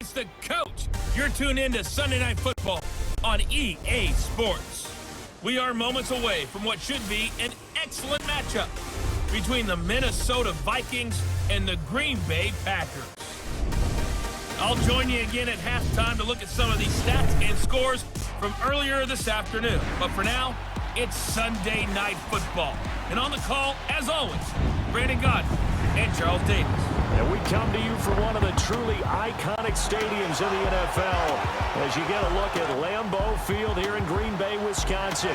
it's the coach. You're tuned in to Sunday Night Football on EA Sports. We are moments away from what should be an excellent matchup between the Minnesota Vikings and the Green Bay Packers. I'll join you again at halftime to look at some of these stats and scores from earlier this afternoon. But for now, it's Sunday Night Football. And on the call, as always, Brandon Godden and Charles Davis. And we come to you from one of the truly iconic stadiums in the NFL as you get a look at Lambeau Field here in Green Bay, Wisconsin.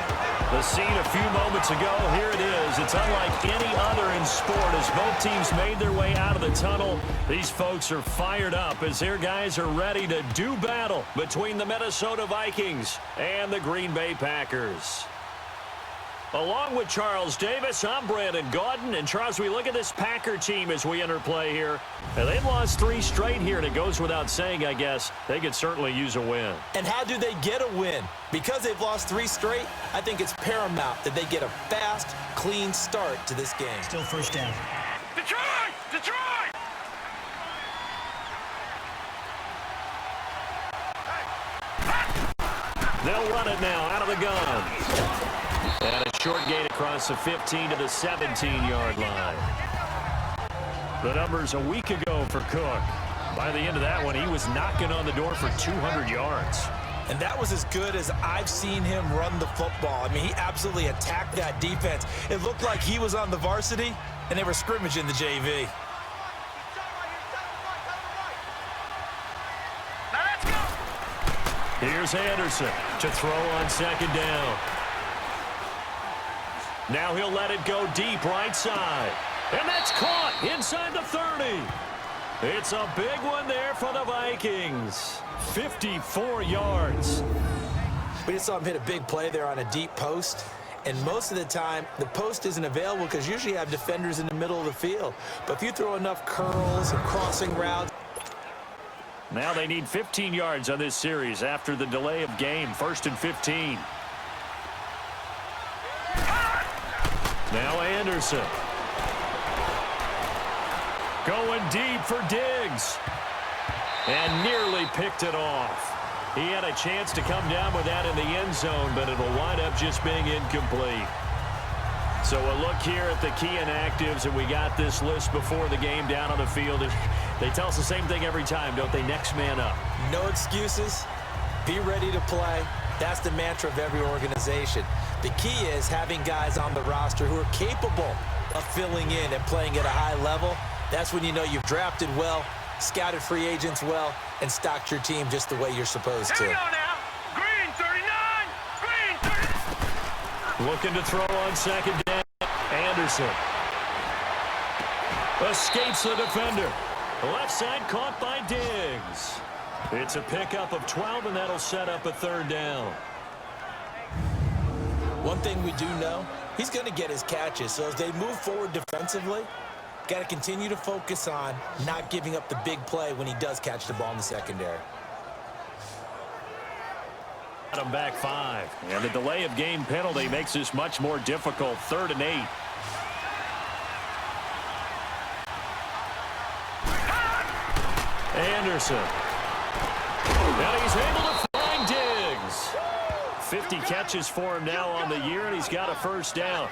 The scene a few moments ago, here it is. It's unlike any other in sport as both teams made their way out of the tunnel. These folks are fired up as their guys are ready to do battle between the Minnesota Vikings and the Green Bay Packers. Along with Charles Davis, I'm Brandon Godden. And Charles, we look at this Packer team as we enter play here. And they've lost 3 straight here, and it goes without saying, I guess, they could certainly use a win. And how do they get a win? Because they've lost 3 straight, I think it's paramount that they get a fast, clean start to this game. Still first down. Detroit! Detroit! They'll run it now out of the gun. And a short gain across the 15 to the 17-yard line. The numbers a week ago for Cook. By the end of that one, he was knocking on the door for 200 yards. And that was as good as I've seen him run the football. I mean, he absolutely attacked that defense. It looked like he was on the varsity, and they were scrimmaging the JV. Now let's go! Here's Anderson to throw on second down. Now he'll let it go deep right side. And that's caught inside the 30. It's a big one there for the Vikings. 54 yards. We just saw him hit a big play there on a deep post. And most of the time, the post isn't available because usually you have defenders in the middle of the field. But if you throw enough curls and crossing routes. Now they need 15 yards on this series after the delay of game. 1st and 15. Now Anderson. Going deep for Diggs. And nearly picked it off. He had a chance to come down with that in the end zone, but it'll wind up just being incomplete. So a look here at the key inactives, and we got this list before the game down on the field. They tell us the same thing every time, don't they? Next man up. No excuses. Be ready to play. That's the mantra of every organization. The key is having guys on the roster who are capable of filling in and playing at a high level. That's when you know you've drafted well, scouted free agents well, and stocked your team just the way you're supposed to. Here we go now. Green 39! Green 30! Looking to throw on second down. Anderson. Escapes the defender. Left side caught by Diggs. It's a pickup of 12, and that'll set up a 3rd down. One thing we do know, he's going to get his catches. So as they move forward defensively, got to continue to focus on not giving up the big play when he does catch the ball in the secondary. Got him back 5. And the delay of game penalty makes this much more difficult. 3rd and 8. Anderson. And he's able to find Diggs. 50 catches for him now on the year, and he's got a 1st down.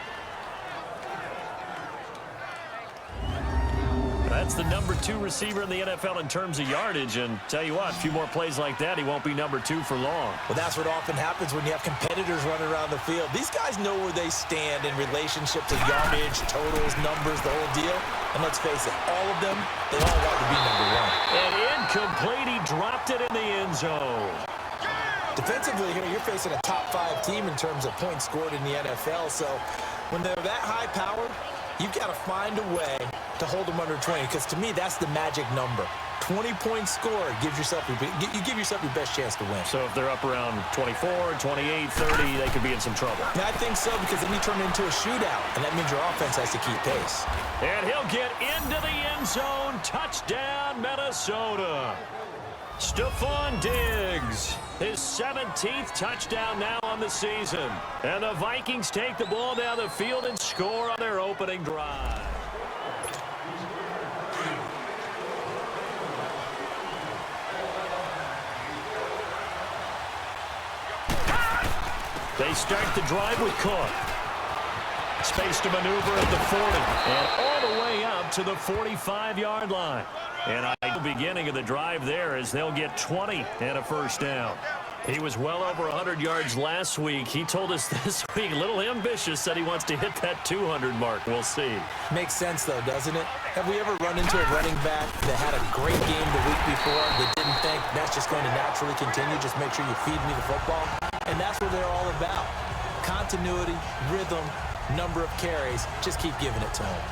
That's the number 2 receiver in the NFL in terms of yardage, and tell you what, a few more plays like that, he won't be number 2 for long. Well, that's what often happens when you have competitors running around the field. These guys know where they stand in relationship to yardage, totals, numbers, the whole deal. And let's face it, all of them, they all want to be number 1. And incomplete, he dropped it in the end zone. Defensively here, you're facing a top 5 team in terms of points scored in the NFL. So when they're that high powered, you've got to find a way to hold them under 20, because to me, that's the magic number. 20 points scored gives yourself you give yourself your best chance to win. So if they're up around 24, 28, 30, they could be in some trouble. Yeah, I think so, because then you turn it into a shootout, and that means your offense has to keep pace. And he'll get into the end zone. Touchdown, Minnesota. Stephon Diggs, his 17th touchdown now on the season. And the Vikings take the ball down the field and score on their opening drive. They start the drive with Cook. Space to maneuver at the 40 and all the way up to the 45-yard line. And the beginning of the drive there as they'll get 20 and a first down. He was well over 100 yards last week. He told us this week, a little ambitious, said he wants to hit that 200 mark. We'll see. Makes sense, though, doesn't it? Have we ever run into a running back that had a great game the week before that didn't think that's just going to naturally continue? Just make sure you feed me the football. And that's what they're all about. Continuity, rhythm, number of carries. Just keep giving it to him.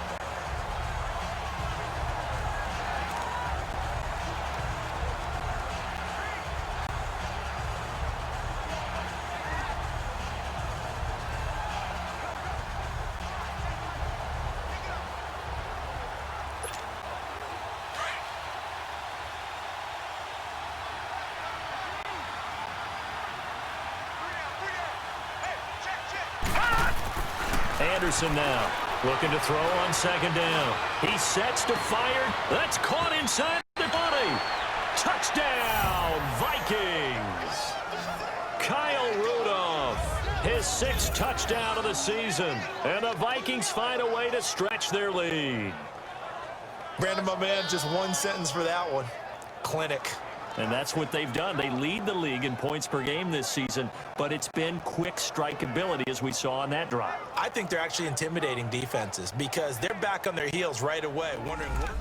Anderson now looking to throw on second down. He sets to fire. That's caught inside the 20. Touchdown, Vikings. Kyle Rudolph, his 6th touchdown of the season. And the Vikings find a way to stretch their lead. Brandon, my man, just one sentence for that one. Clinic. And that's what they've done. They lead the league in points per game this season, but it's been quick strikeability as we saw on that drive. I think they're actually intimidating defenses because they're back on their heels right away, wondering what...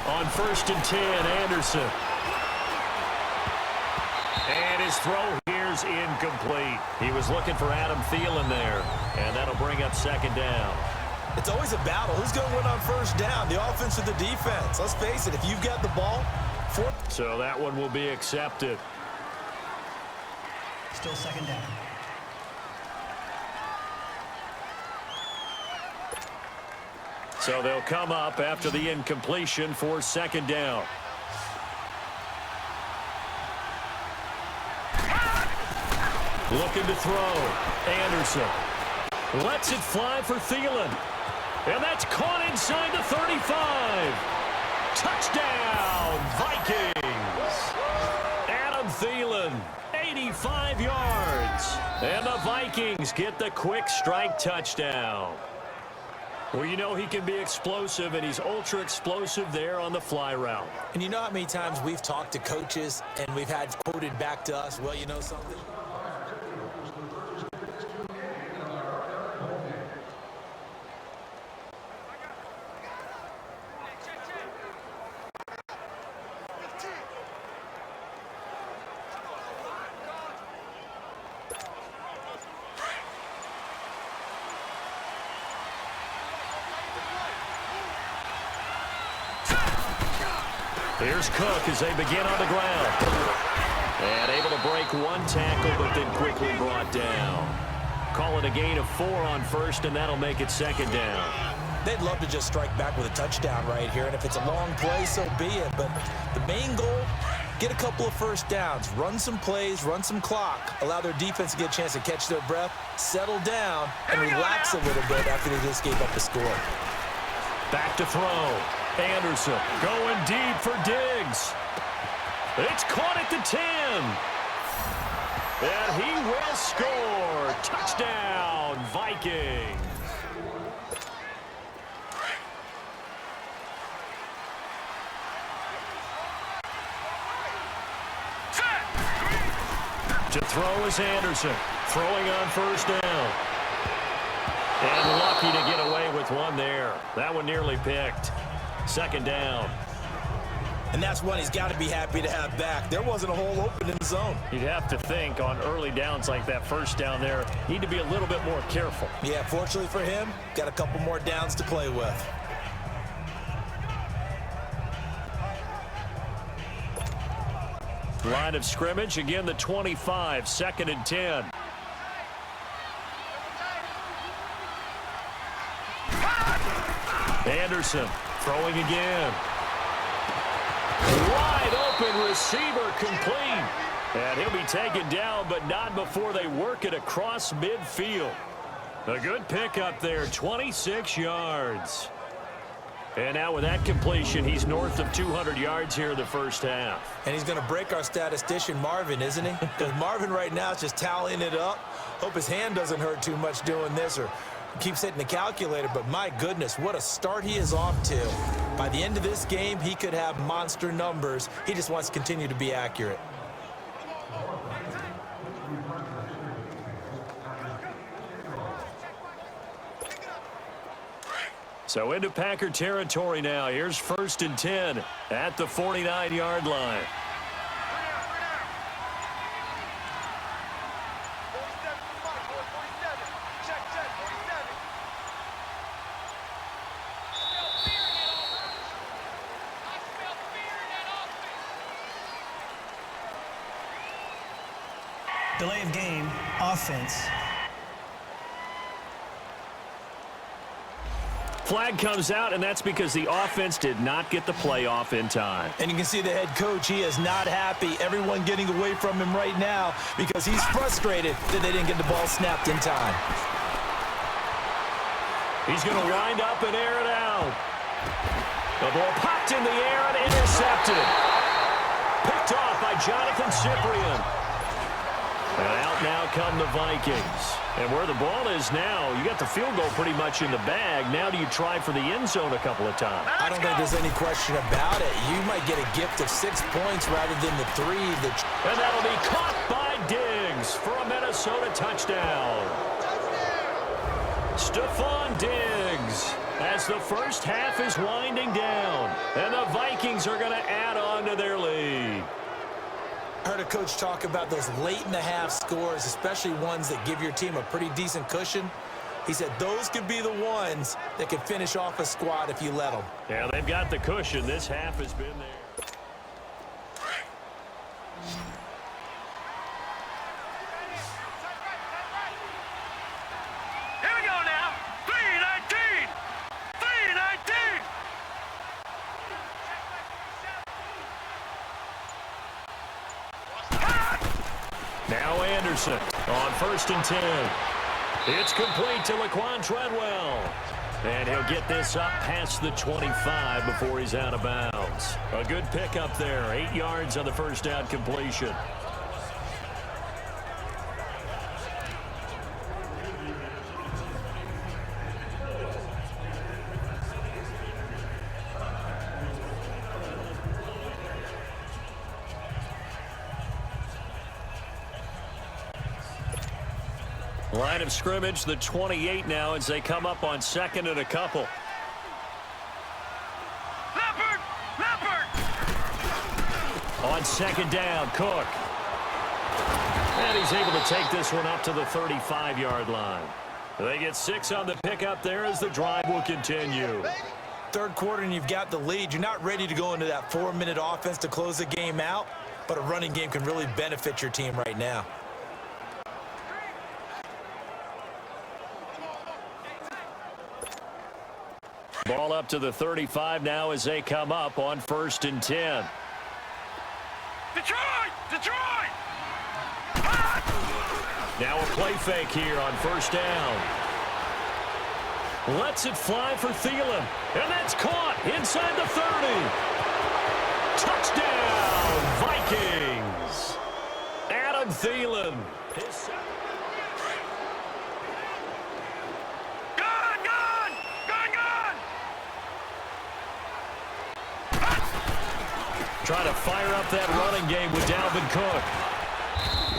On 1st and 10, Anderson. And his throw here's incomplete. He was looking for Adam Thielen there, and that'll bring up 2nd down. It's always a battle. Who's going to win on 1st down, the offense or the defense? Let's face it, if you've got the ball... So that one will be accepted. Still 2nd down. So they'll come up after the incompletion for 2nd down. Looking to throw. Anderson lets it fly for Thielen. And that's caught inside the 35. Touchdown, Vikings. Adam Thielen, 85 yards. And the Vikings get the quick strike touchdown. Well, you know he can be explosive, and he's ultra explosive there on the fly route. And you know how many times we've talked to coaches and we've had quoted back to us, well, you know something? Here's Cook as they begin on the ground. And able to break one tackle, but then quickly brought down. Call it a gain of 4 on 1st, and that'll make it 2nd down. They'd love to just strike back with a touchdown right here, and if it's a long play, so be it. But the main goal, get a couple of 1st downs, run some plays, run some clock, allow their defense to get a chance to catch their breath, settle down, and relax a little bit after they just gave up the score. Back to throw. Anderson going deep for Diggs. It's caught at the 10. And he will score. Touchdown, Vikings. To throw is Anderson. Throwing on 1st down. And lucky to get away with one there. That one nearly picked. 2nd down. And that's one he's got to be happy to have back. There wasn't a hole open in the zone. You'd have to think on early downs like that 1st down there, need to be a little bit more careful. Yeah, fortunately for him, got a couple more downs to play with. Line of scrimmage, again the 25, 2nd and 10. Anderson throwing again. Wide open receiver complete. And he'll be taken down, but not before they work it across midfield. A good pickup there, 26 yards. And now with that completion, he's north of 200 yards here in the first half. And he's going to break our statistician, Marvin, isn't he? Because Marvin right now is just tallying it up. Hope his hand doesn't hurt too much doing this or keeps hitting the calculator. But my goodness, what a start he is off to. By the end of this game, he could have monster numbers. He just wants to continue to be accurate. So into Packer territory now. Here's 1st and 10 at the 49-yard line. Delay of game, offense. Flag comes out, and that's because the offense did not get the play off in time. And you can see the head coach, he is not happy. Everyone getting away from him right now because he's frustrated that they didn't get the ball snapped in time. He's going to wind up and air it out. The ball popped in the air and intercepted. Picked off by Jonathan Cyprien. And out now come the Vikings. And where the ball is now, you got the field goal pretty much in the bag. Now do you try for the end zone a couple of times? I don't think there's any question about it. You might get a gift of 6 points rather than the 3. And that'll be caught by Diggs for a Minnesota touchdown. Stephon Diggs as the first half is winding down. And the Vikings are going to add on to their lead. I heard a coach talk about those late-in-the-half scores, especially ones that give your team a pretty decent cushion. He said those could be the ones that could finish off a squad if you let them. Yeah, they've got the cushion. This half has been there. Here we go now. 3-19. 3-19. Now Anderson on 1st and 10. It's complete to Laquan Treadwell. And he'll get this up past the 25 before he's out of bounds. A good pickup there. 8 yards on the first down completion. Line of scrimmage, the 28 now as they come up on 2nd and a couple. Leopard! Leopard! On 2nd down, Cook. And he's able to take this one up to the 35-yard line. They get 6 on the pickup there as the drive will continue. Third quarter and you've got the lead. You're not ready to go into that 4-minute offense to close the game out, but a running game can really benefit your team right now. Ball up to the 35 now as they come up on 1st and 10. Detroit! Detroit! Now a play fake here on 1st down. Lets it fly for Thielen. And that's caught inside the 30. Touchdown, Vikings. Adam Thielen. Trying to fire up that running game with Dalvin Cook.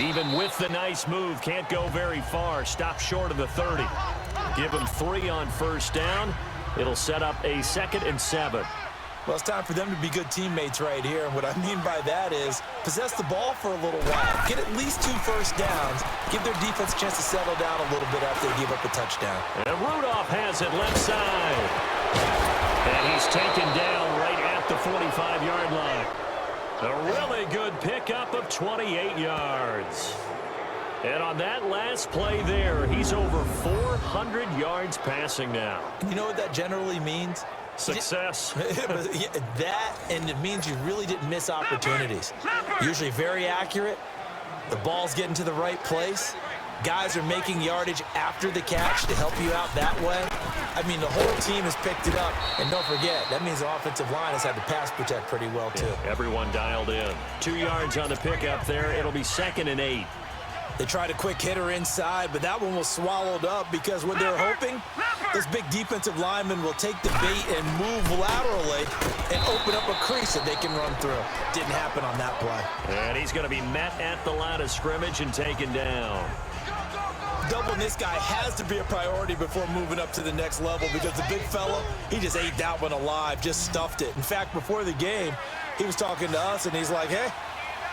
Even with the nice move, can't go very far. Stop short of the 30. Give him 3 on 1st down. It'll set up a 2nd and 7. Well, it's time for them to be good teammates right here. And what I mean by that is possess the ball for a little while. Get at least 2 first downs. Give their defense a chance to settle down a little bit after they give up a touchdown. And Rudolph has it left side. And he's taken down right at the 45-yard line. A really good pickup of 28 yards. And on that last play there, he's over 400 yards passing now. You know what that generally means? Success. That, and it means you really didn't miss opportunities. Usually very accurate. The ball's getting to the right place. Guys are making yardage after the catch to help you out that way. I mean, the whole team has picked it up. And don't forget, that means the offensive line has had to pass protect pretty well, too. Yeah, everyone dialed in. 2 yards on the pickup there. It'll be 2nd and 8. They tried a quick hitter inside, but that one was swallowed up because what they're hoping, those big defensive linemen will take the bait and move laterally and open up a crease that they can run through. Didn't happen on that play. And he's going to be met at the line of scrimmage and taken down. Doubling this guy has to be a priority before moving up to the next level because the big fella, he just ate that one alive, just stuffed it. In fact, before the game, he was talking to us, and he's like, hey,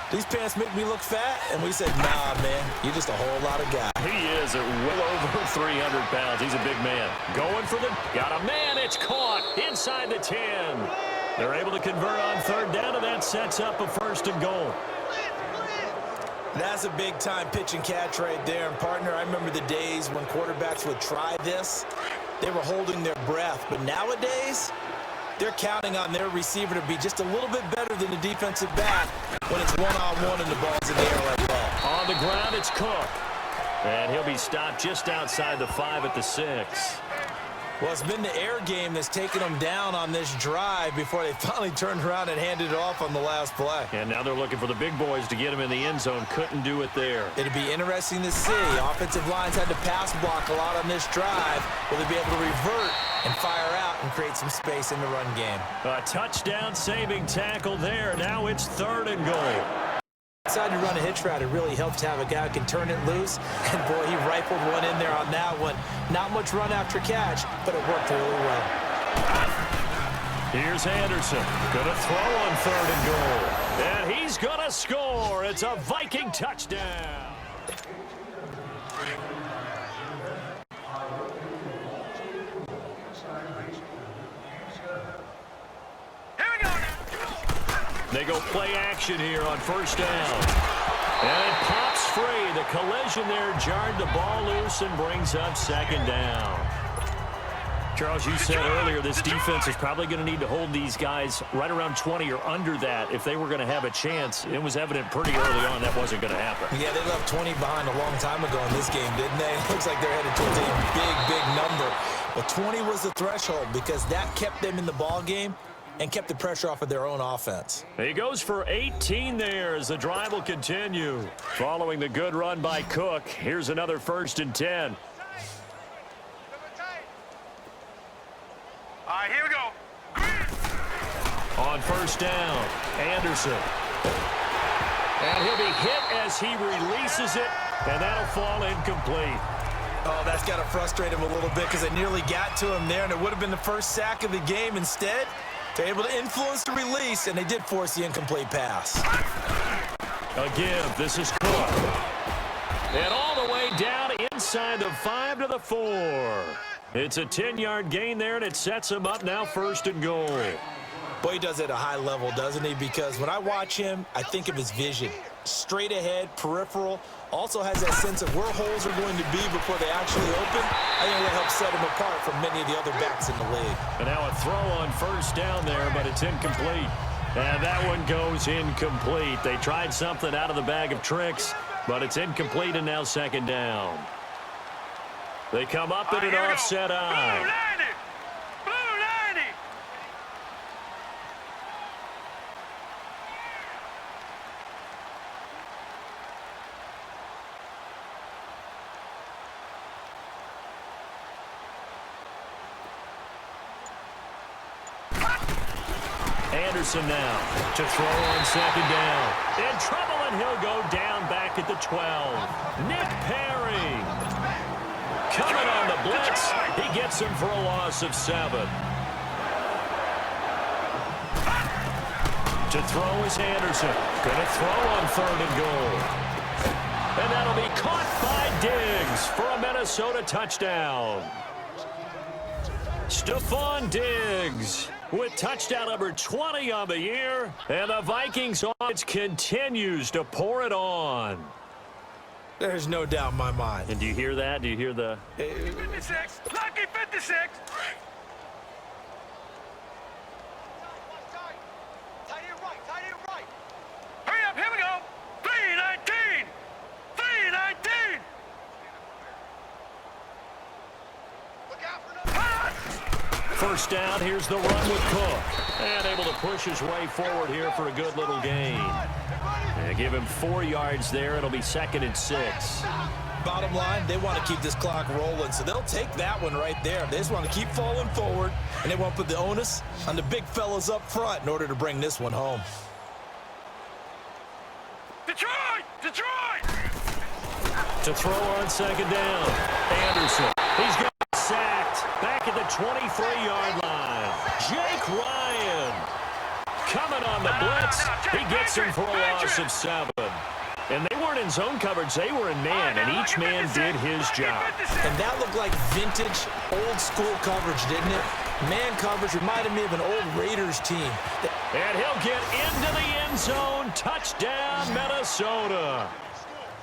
these pants make me look fat? And we said, nah, man, you're just a whole lot of guy. He is at well over 300 pounds. He's a big man. Going for the... Got a man. It's caught inside the 10. They're able to convert on 3rd down, and that sets up a 1st and goal. That's a big-time pitch and catch right there. And, partner, I remember the days when quarterbacks would try this. They were holding their breath. But nowadays, they're counting on their receiver to be just a little bit better than the defensive back when it's one-on-one and the ball's in the air like that. On the ground, it's Cook. And he'll be stopped just outside the 5 at the 6. Well, it's been the air game that's taken them down on this drive before they finally turned around and handed it off on the last play. And now they're looking for the big boys to get him in the end zone. Couldn't do it there. It'll be interesting to see. Offensive lines had to pass block a lot on this drive. Will they be able to revert and fire out and create some space in the run game? A touchdown saving tackle there. Now it's 3rd and goal. Decided to run a hitch route. It really helped to have a guy who can turn it loose. And, boy, he rifled one in there on that one. Not much run after catch, but it worked really well. Here's Anderson. Going to throw on 3rd and goal. And he's going to score. It's a Viking touchdown. They go play action here on 1st down. And it pops free. The collision there jarred the ball loose and brings up 2nd down. Charles, you said earlier this defense is probably going to need to hold these guys right around 20 or under that if they were going to have a chance. It was evident pretty early on that wasn't going to happen. Yeah, they left 20 behind a long time ago in this game, didn't they? It looks like they're headed towards a big, big number. But 20 was the threshold because that kept them in the ball game and kept the pressure off of their own offense. He goes for 18 there as the drive will continue. Following the good run by Cook, here's another 1st and 10. All right, here we go. On 1st down, Anderson. And he'll be hit as he releases it, and that'll fall incomplete. Oh, that's got to frustrate him a little bit because it nearly got to him there, and it would have been the first sack of the game. Instead, they're able to influence the release, and they did force the incomplete pass. Again, this is Cook. And all the way down inside the 5 to the 4. It's a 10-yard gain there, and it sets him up now 1st and goal. Boy, he does it at a high level, doesn't he? Because when I watch him, I think of his vision. Straight ahead, peripheral, also has that sense of where holes are going to be before they actually open. I think that helps set him apart from many of the other backs in the league. And now a throw on 1st down there, but it's incomplete. And that one goes incomplete. They tried something out of the bag of tricks, but it's incomplete and now 2nd down. They come up in an offset eye. Blue 90! Blue 90! Anderson now to throw on 2nd down. In trouble, and he'll go down back at the 12. Nick Perry coming on the blitz. He gets him for a loss of 7. To throw is Anderson. Going to throw on 3rd and goal. And that'll be caught by Diggs for a Minnesota touchdown. Stephon Diggs with touchdown number 20 on the year. And the Vikings offense continues to pour it on. There's no doubt in my mind. And do you hear that? Do you hear the... 56. Lucky 56. first down. Here's the run with Cook. And able to push his way forward here for a good little gain. And give him 4 yards there. It'll be 2nd and 6. Bottom line, they want to keep this clock rolling, so they'll take that one right there. They just want to keep falling forward, and they want to put the onus on the big fellas up front in order to bring this one home. Detroit! Detroit! To throw on 2nd down. Anderson. He's got sacked back at the 23-yard line. Jake Ryan coming on the blitz. He gets him for a loss of 7. And they weren't in zone coverage. They were in man, and each man did his job. And that looked like vintage, old-school coverage, didn't it? Man coverage reminded me of an old Raiders team. And he'll get into the end zone. Touchdown, Minnesota.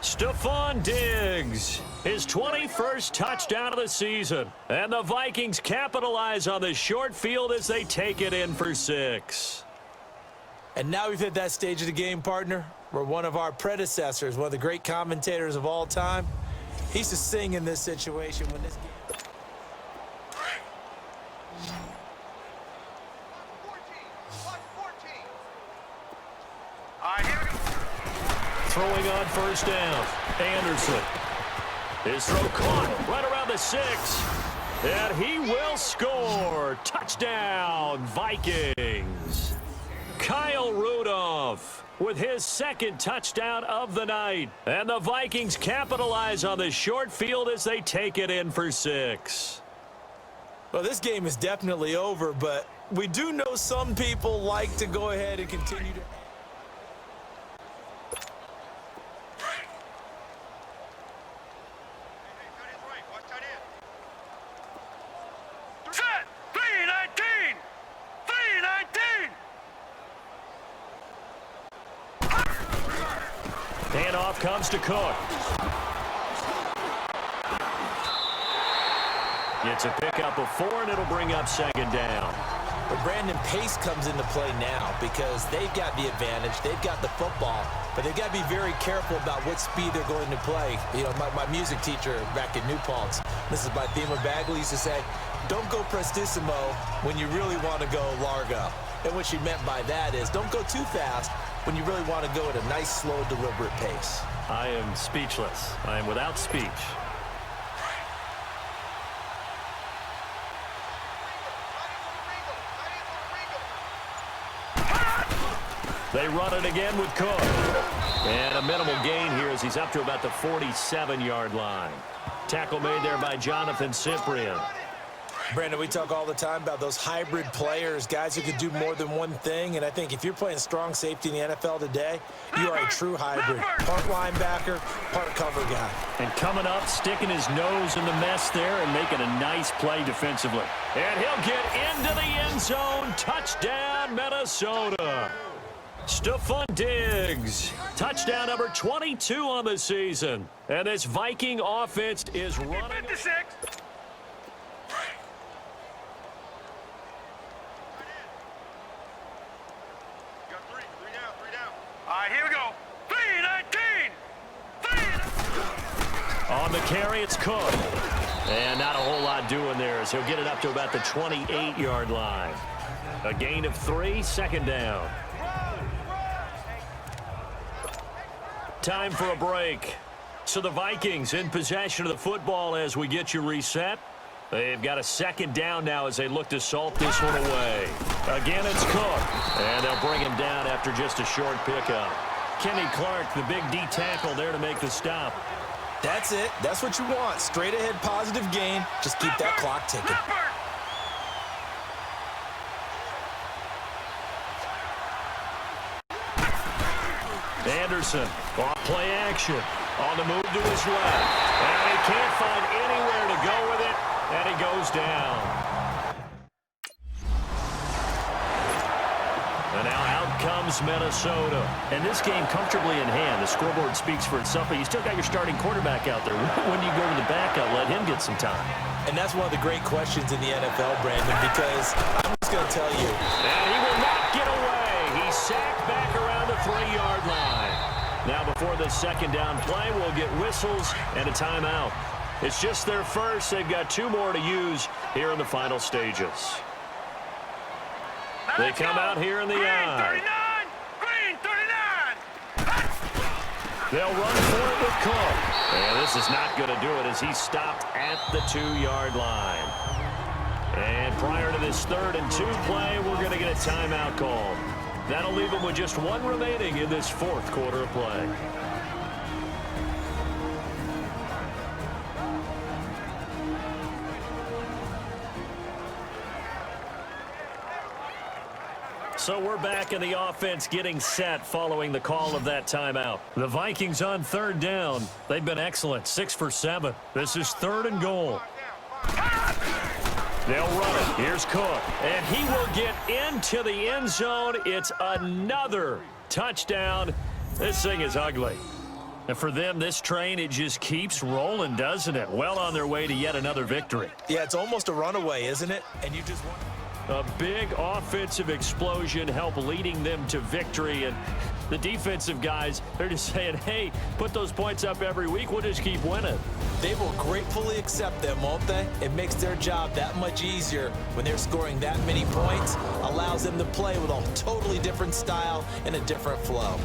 Stephon Diggs, his 21st touchdown of the season. And the Vikings capitalize on the short field as they take it in for 6. And now we've hit that stage of the game, partner, where one of our predecessors, one of the great commentators of all time, he used to sing in this situation when this game... Throwing on first down. Anderson. His throw caught right around the 6. And he will score. Touchdown, Vikings. Kyle Rudolph with his 2nd touchdown of the night. And the Vikings capitalize on the short field as they take it in for 6. Well, this game is definitely over, but we do know some people like to go ahead and continue to... Set! 319! 319! Handoff comes to Cook. Gets a pickup of 4, and it'll bring up 2nd down. But Brandon, pace comes into play now because they've got the advantage. They've got the football, but they've got to be very careful about what speed they're going to play. You know, my music teacher back in New Paltz, Mrs. Bythema Bagley, used to say, don't go prestissimo when you really want to go largo. And what she meant by that is don't go too fast when you really want to go at a nice, slow, deliberate pace. I am speechless. I am without speech. They run it again with Cook. And a minimal gain here as he's up to about the 47-yard line. Tackle made there by Jonathan Cyprien. Brandon, we talk all the time about those hybrid players, guys who can do more than one thing. And I think if you're playing strong safety in the NFL today, you are a true hybrid. Part linebacker, part cover guy. And coming up, sticking his nose in the mess there and making a nice play defensively. And he'll get into the end zone. Touchdown, Minnesota. Stephon Diggs, touchdown number 22 on the season. And this Viking offense is running. 56! All right, here we go. 319! On the carry, it's Cook. And not a whole lot doing there as he'll get it up to about the 28-yard line. A gain of 3, 2nd down. Time for a break. So the Vikings in possession of the football as we get you reset. They've got a 2nd down now as they look to salt this one away. Again, it's Cook. And they'll bring him down after just a short pickup. Kenny Clark, the big D tackle there to make the stop. That's it. That's what you want. Straight ahead positive gain. Just keep that clock ticking. Anderson, off play action. On the move to his left. And he can't find anywhere to go with it. And he goes down. And now out comes Minnesota. And this game comfortably in hand. The scoreboard speaks for itself, but you still got your starting quarterback out there. When do you go to the backup, let him get some time? And that's one of the great questions in the NFL, Brandon, because I'm just going to tell you. And he will not get away. He's sacked back around the 3-yard line. Now before this 2nd down play, we'll get whistles and a timeout. It's just their first. They've got 2 more to use here in the final stages. They come out here in the eye. Green 39. They'll run for it with Cook. And this is not going to do it as he's stopped at the 2-yard line. And prior to this 3rd and 2 play, we're going to get a timeout called. That'll leave them with just 1 remaining in this 4th quarter of play. So we're back in the offense getting set following the call of that timeout. The Vikings on 3rd down. They've been excellent, 6 for 7. This is 3rd and goal. They'll run it. Here's Cook. And he will get into the end zone. It's another touchdown. This thing is ugly. And for them, this train, it just keeps rolling, doesn't it? Well on their way to yet another victory. Yeah, it's almost a runaway, isn't it? And you just want... A big offensive explosion help leading them to victory. And the defensive guys, they're just saying, hey, put those points up every week. We'll just keep winning. They will gratefully accept them, won't they? It makes their job that much easier when they're scoring that many points. Allows them to play with a totally different style and a different flow.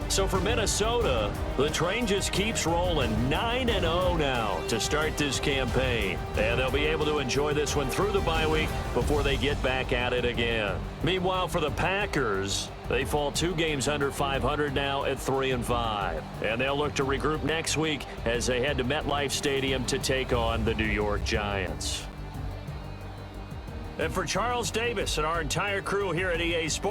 So for Minnesota, the train just keeps rolling. 9-0 now to start this campaign. And they'll be able to enjoy this one through the bye week before they get back at it again. Meanwhile, for the Packers, they fall 2 games under 500 now at 3-5. And they'll look to regroup next week as they head to MetLife Stadium to take on the New York Giants. And for Charles Davis and our entire crew here at EA Sports,